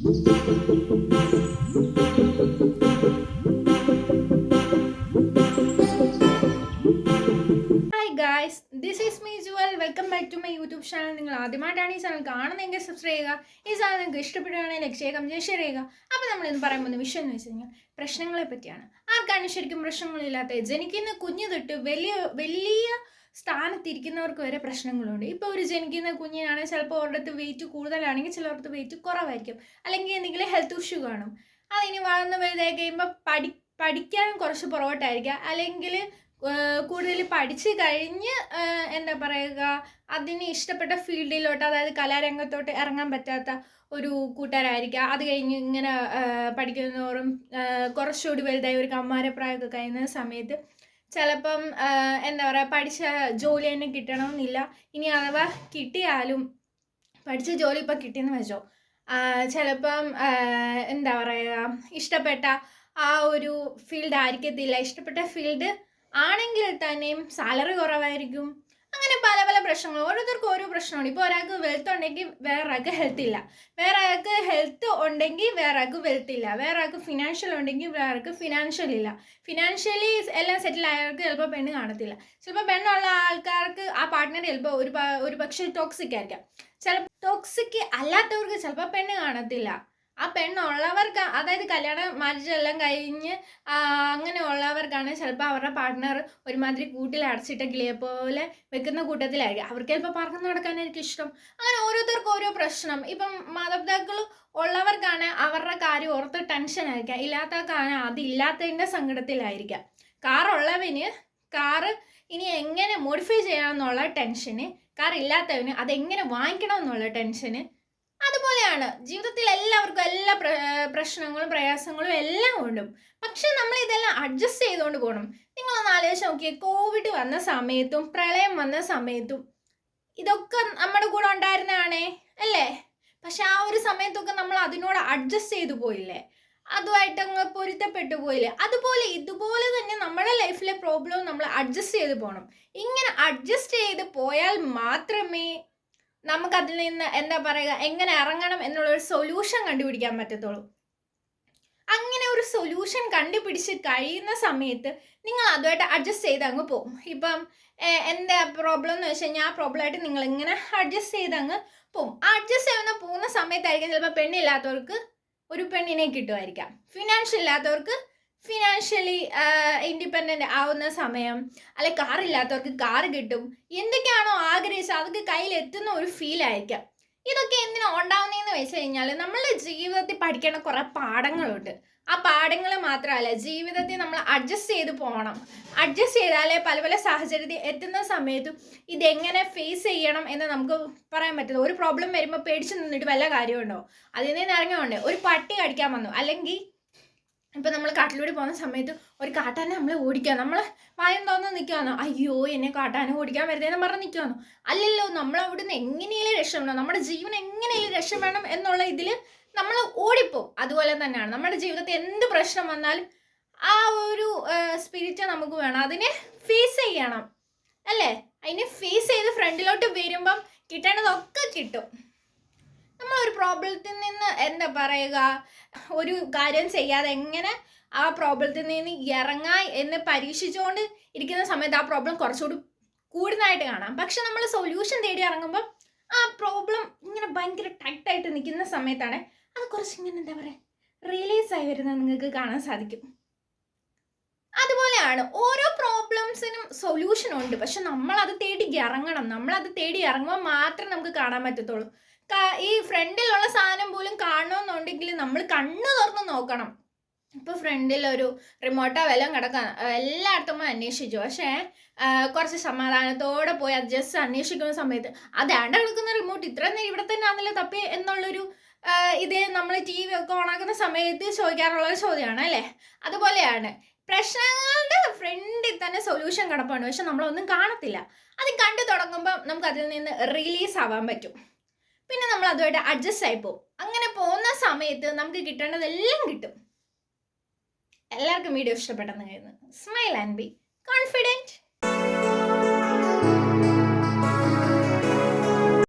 Hi guys, this is me Jewel. Welcome back to my YouTube channel. നിങ്ങൾ ആദ്യമായിട്ടാണ് ഈ channel കാണുന്നതെങ്കിൽ സബ്സ്ക്രൈബ് ചെയ്യുക. ഈ ചാനൽ നിങ്ങൾക്ക് ഇഷ്ടപ്പെടുകയാണെങ്കിൽ ലൈക്ക് ചെയ്യുക, കമന്റ് ഷെയർ ചെയ്യുക. അപ്പോൾ നമ്മൾ ഇന്ന് പറയാൻ പോകുന്ന വിഷയം എന്ന് വെച്ച് കഴിഞ്ഞാൽ പ്രശ്നങ്ങളെ പറ്റിയാണ്. ആർക്കാണ് ശരിക്കും പ്രശ്നങ്ങളില്ലാത്ത? ജനിക്കുന്ന കുഞ്ഞു തൊട്ട് വലിയ വലിയ സ്ഥാനത്തിരിക്കുന്നവർക്ക് വരെ പ്രശ്നങ്ങളുണ്ട്. ഇപ്പോൾ ഒരു ജനിക്കുന്ന കുഞ്ഞിനാണെങ്കിൽ ചിലപ്പോൾ അവരുടെ വെയിറ്റ് കൂടുതലാണെങ്കിൽ ചിലർക്ക് വെയിറ്റ് കുറവായിരിക്കും, അല്ലെങ്കിൽ എന്തെങ്കിലും ഹെൽത്ത് ഇഷ്യൂ കാണും. അതിനി വളർന്ന് വലുതായി കഴിയുമ്പോൾ പഠിക്കാനും കുറച്ച് പുറകോട്ടായിരിക്കുക, അല്ലെങ്കിൽ കൂടുതൽ പഠിച്ച് കഴിഞ്ഞ് എന്താ പറയുക, അതിന് ഇഷ്ടപ്പെട്ട ഫീൽഡിലോട്ട്, അതായത് കലാരംഗത്തോട്ട് ഇറങ്ങാൻ പറ്റാത്ത ഒരു കൂട്ടുകാരായിരിക്കുക. അത് കഴിഞ്ഞ് ഇങ്ങനെ പഠിക്കുന്നതോറും കുറച്ചുകൂടി വലുതായി ഒരു കൗമാരപ്രായമൊക്കെ കഴിയുന്ന സമയത്ത് ചിലപ്പം എന്താ പറയുക, പഠിച്ച ജോലി തന്നെ കിട്ടണമെന്നില്ല. ഇനി അഥവാ കിട്ടിയാലും പഠിച്ച ജോലി ഇപ്പം കിട്ടിയെന്ന് വെച്ചോ, ചിലപ്പം എന്താ പറയുക, ഇഷ്ടപ്പെട്ട ആ ഒരു ഫീൽഡ് ആയിരിക്കത്തില്ല. ഇഷ്ടപ്പെട്ട ഫീൽഡ് ആണെങ്കിൽ തന്നെയും സാലറി കുറവായിരിക്കും. അങ്ങനെ പല പല പ്രശ്നങ്ങൾ, ഓരോരുത്തർക്കും ഓരോ പ്രശ്നമാണ്. ഇപ്പോൾ ഒരാൾക്ക് വെൽത്ത് ഉണ്ടെങ്കിൽ വേറൊരാൾക്ക് ഹെൽത്ത് ഇല്ല, വേറെ ആൾക്ക് ഹെൽത്ത് ഉണ്ടെങ്കിൽ വേറെ ആൾക്ക് വെൽത്ത് ഇല്ല, വേറെ ആൾക്ക് ഫിനാൻഷ്യൽ ഉണ്ടെങ്കിൽ വേറെ ആൾക്ക് ഫിനാൻഷ്യൽ ഇല്ല. ഫിനാൻഷ്യലി എല്ലാം സെറ്റിൽ ആയവർക്ക് ചിലപ്പോൾ പെണ്ണ് കാണത്തില്ല. ചിലപ്പോൾ പെണ്ണുള്ള ആൾക്കാർക്ക് ആ പാർട്ട്ണർ ചിലപ്പോൾ ഒരു പക്ഷേ ടോക്സിക് ആയിരിക്കാം. ചിലപ്പോൾ ടോക്സിക് അല്ലാത്തവർക്ക് ചിലപ്പോൾ പെണ്ണ് കാണത്തില്ല. ആ പെണ്ണുള്ളവർക്ക്, അതായത് മാരേജ് എല്ലാം കഴിഞ്ഞ് അങ്ങനെ ഉള്ളവർക്കാണ് ചിലപ്പോൾ അവരുടെ പാർട്ട്ണർ ഒരുമാതിരി കൂട്ടിൽ അടച്ചിട്ട കിളിയെ പോലെ വെക്കുന്ന കൂട്ടത്തിലായിരിക്കും. അവർക്ക് ചിലപ്പോൾ പറന്ന് നടക്കാനായിരിക്കും ഇഷ്ടം. അങ്ങനെ ഓരോരുത്തർക്കും ഓരോ പ്രശ്നം. ഇപ്പം മാതാപിതാക്കൾ ഉള്ളവർക്കാണ് അവരുടെ കാര്യം ഓർത്ത് ടെൻഷൻ ആയിരിക്കാം, ഇല്ലാത്തവർക്കാണ് അതില്ലാത്തതിൻ്റെ സങ്കടത്തിലായിരിക്കാം. കാറുള്ളവന് കാറ് ഇനി എങ്ങനെ മോഡിഫൈ ചെയ്യാമെന്നുള്ള ടെൻഷന്, കാർ ഇല്ലാത്തവന് അതെങ്ങനെ വാങ്ങിക്കണം എന്നുള്ള ടെൻഷന്. അതുപോലെയാണ് ജീവിതത്തിൽ എല്ലാവർക്കും എല്ലാ പ്രശ്നങ്ങളും പ്രയാസങ്ങളും എല്ലാം ഉണ്ട്. പക്ഷെ നമ്മൾ ഇതെല്ലാം അഡ്ജസ്റ്റ് ചെയ്തുകൊണ്ട് പോകണം. നിങ്ങളൊന്ന് ആലോചിച്ച് നോക്കിയേ, കോവിഡ് വന്ന സമയത്തും പ്രളയം വന്ന സമയത്തും ഇതൊക്കെ നമ്മുടെ കൂടെ ഉണ്ടായിരുന്നതാണേ, അല്ലേ? പക്ഷെ ആ ഒരു സമയത്തൊക്കെ നമ്മൾ അതിനോട് അഡ്ജസ്റ്റ് ചെയ്തു പോയില്ലേ, അതുമായിട്ട് അങ്ങ് പൊരുത്തപ്പെട്ടു പോയില്ലേ? അതുപോലെ ഇതുപോലെ തന്നെ നമ്മുടെ ലൈഫിലെ പ്രോബ്ലം നമ്മൾ അഡ്ജസ്റ്റ് ചെയ്ത് പോകണം. ഇങ്ങനെ അഡ്ജസ്റ്റ് ചെയ്ത് പോയാൽ മാത്രമേ നമുക്കതിൽ നിന്ന് എന്താ പറയുക, എങ്ങനെ ഇറങ്ങണം എന്നുള്ളൊരു സൊല്യൂഷൻ കണ്ടുപിടിക്കാൻ പറ്റത്തുള്ളൂ. അങ്ങനെ ഒരു സൊല്യൂഷൻ കണ്ടുപിടിച്ച് കഴിയുന്ന സമയത്ത് നിങ്ങൾ അതുമായിട്ട് അഡ്ജസ്റ്റ് ചെയ്ത് അങ്ങ് പോകും. ഇപ്പം എന്താ പ്രോബ്ലം എന്ന് വെച്ച് കഴിഞ്ഞാൽ ആ പ്രോബ്ലമായിട്ട് നിങ്ങൾ ഇങ്ങനെ അഡ്ജസ്റ്റ് ചെയ്ത് അങ്ങ് പോകും. അഡ്ജസ്റ്റ് ചെയ്യുന്ന പോകുന്ന സമയത്തായിരിക്കും ചിലപ്പോൾ പെണ്ണില്ലാത്തവർക്ക് ഒരു പെണ്ണിനെ കിട്ടുമായിരിക്കാം, ഫിനാൻഷ്യൽ ഇല്ലാത്തവർക്ക് ഫിനാൻഷ്യലി ഇൻഡിപെൻഡൻ്റ് ആവുന്ന സമയം, അല്ലെ കാറില്ലാത്തവർക്ക് കാറ് കിട്ടും. എന്തൊക്കെയാണോ ആഗ്രഹിച്ചത് അതൊക്കെ കയ്യിലെത്തുന്ന ഒരു ഫീലായിരിക്കാം. ഇതൊക്കെ എന്തിനാ ഉണ്ടാവുന്നതെന്ന് വെച്ച് കഴിഞ്ഞാൽ നമ്മളുടെ ജീവിതത്തിൽ പഠിക്കേണ്ട കുറേ പാഠങ്ങളുണ്ട്. ആ പാഠങ്ങൾ മാത്രമല്ല, ജീവിതത്തിൽ നമ്മൾ അഡ്ജസ്റ്റ് ചെയ്ത് പോകണം. അഡ്ജസ്റ്റ് ചെയ്താലേ പല പല സാഹചര്യത്തിൽ എത്തുന്ന സമയത്തും ഇതെങ്ങനെ ഫേസ് ചെയ്യണം എന്ന് നമുക്ക് പറയാൻ പറ്റുന്നത്. ഒരു പ്രോബ്ലം വരുമ്പോൾ പേടിച്ച് നിന്നിട്ട് വല്ല കാര്യമുണ്ടോ? അതിൽ നിന്ന് ഇറങ്ങിയോണ്ട് ഒരു പട്ടി കടിക്കാൻ വന്നു, അല്ലെങ്കിൽ ഇപ്പം നമ്മൾ കാട്ടിലൂടെ പോകുന്ന സമയത്ത് ഒരു കാട്ടാനെ നമ്മളെ ഓടിക്കുക, നമ്മൾ വായം തോന്നുന്നു നിൽക്കുകയാണോ, അയ്യോ എന്നെ കാട്ടാനെ ഓടിക്കാൻ വരുന്നതെന്ന് പറഞ്ഞ് നിൽക്കുകയാണോ? അല്ലല്ലോ, നമ്മൾ അവിടുന്ന് എങ്ങനെയും രക്ഷപ്പെടണം, നമ്മുടെ ജീവൻ എങ്ങനെയും രക്ഷപ്പെടണം എന്നുള്ള ഇതിൽ നമ്മൾ ഓടിപ്പോവും. അതുപോലെ തന്നെയാണ് നമ്മുടെ ജീവിതത്തിൽ എന്ത് പ്രശ്നം വന്നാലും ആ ഒരു സ്പിരിറ്റ് നമുക്ക് വേണം, അതിനെ ഫേസ് ചെയ്യണം, അല്ലേ? അതിനെ ഫേസ് ചെയ്ത് ഫ്രണ്ടിലോട്ട് വരുമ്പം കിട്ടേണ്ടതൊക്കെ കിട്ടും. നമ്മളൊരു പ്രോബ്ലത്തിൽ നിന്ന് എന്താ പറയുക, ഒരു കാര്യം ചെയ്യാതെ എങ്ങനെ ആ പ്രോബ്ലത്തിൽ നിന്ന് ഇറങ്ങാം എന്ന് പരീക്ഷിച്ചുകൊണ്ട് ഇരിക്കുന്ന സമയത്ത് ആ പ്രോബ്ലം കുറച്ചുകൂടി കൂടുന്നതായിട്ട് കാണാം. പക്ഷെ നമ്മൾ സൊല്യൂഷൻ തേടി ഇറങ്ങുമ്പം ആ പ്രോബ്ലം ഇങ്ങനെ ഭയങ്കര ടൈറ്റായിട്ട് നിൽക്കുന്ന സമയത്താണ് അത് കുറച്ച് ഇങ്ങനെ എന്താ പറയുക, റിലീസ് ആയി വരുന്നത് നിങ്ങൾക്ക് കാണാൻ സാധിക്കും. അതുപോലെയാണ് ഓരോ പ്രോബ്ലംസിനും സൊല്യൂഷൻ ഉണ്ട്, പക്ഷെ നമ്മളത് തേടി ഇറങ്ങണം. നമ്മളത് തേടി ഇറങ്ങുമ്പോൾ മാത്രമേ നമുക്ക് കാണാൻ പറ്റത്തുള്ളൂ. ഈ ഫ്രണ്ടിലുള്ള സാധനം പോലും കാണണമെന്നുണ്ടെങ്കിൽ നമ്മൾ കണ്ണ് തുറന്ന് നോക്കണം. ഇപ്പോൾ ഫ്രണ്ടിൽ ഒരു റിമോട്ടോ വല്ലതും കിടക്കാൻ എല്ലായിടത്തും അന്വേഷിച്ചു, പക്ഷേ കുറച്ച് സമാധാനത്തോടെ പോയി അത് ജസ്റ്റ് അന്വേഷിക്കുന്ന സമയത്ത് അതാണ്ട് കിടക്കുന്ന റിമോട്ട് ഇത്ര നേരം ഇവിടെ തന്നെ ആണല്ലോ തപ്പി എന്നുള്ളൊരു ഇത് നമ്മൾ TV ഒക്കെ ഓണാക്കുന്ന സമയത്ത് ചോദിക്കാറുള്ളൊരു ചോദ്യമാണ്, അല്ലേ? അതുപോലെയാണ് പ്രശ്നങ്ങളുടെ ഫ്രണ്ടിൽ തന്നെ സൊല്യൂഷൻ കിടപ്പുണ്ട്, പക്ഷെ നമ്മളൊന്നും കാണത്തില്ല. അത് കണ്ടു തുടങ്ങുമ്പോൾ നമുക്ക് അതിൽ നിന്ന് റിലീസ് ആവാൻ പറ്റും. പിന്നെ നമ്മൾ അതുമായിട്ട് അഡ്ജസ്റ്റ് ആയി പോകും. അങ്ങനെ പോകുന്ന സമയത്ത് നമുക്ക് കിട്ടേണ്ടതെല്ലാം കിട്ടും. എല്ലാവർക്കും വീഡിയോ ഇഷ്ടപ്പെട്ടെന്ന് കരുതുന്നു. Smile and be confident.